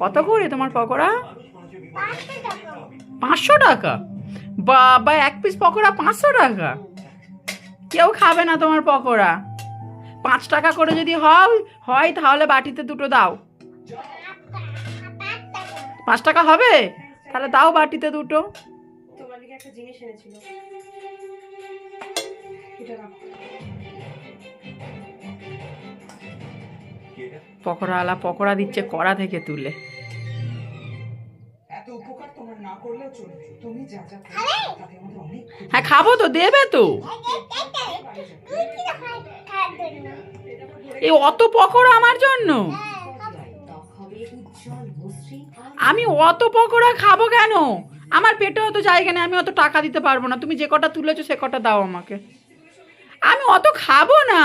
কত করে তোমার পকোড়া? 500 টাকা? বাবা, এক পিস পকোড়া 500 টাকা? কেউ খাবে না তোমার পকোড়া। 5 টাকা করে যদি হয় তাহলে বাটিতে দুটো দাও। 5 টাকা হবে? তাহলে দাও বাটিতে দুটো। পকোড়াওয়ালা পকোড়া দিচ্ছে কড়া থেকে তুলে। হ্যাঁ খাবো তো, দেবে তো। এই অত পকোড়া আমার জন্য? আমি অত পকোড়া খাবো কেন? আমার পেটে অত জায়গা নেই, আমি অত টাকা দিতে পারবো না। তুমি যে কটা তুলেছো সে কটা দাও আমাকে। আমি অত খাবো না।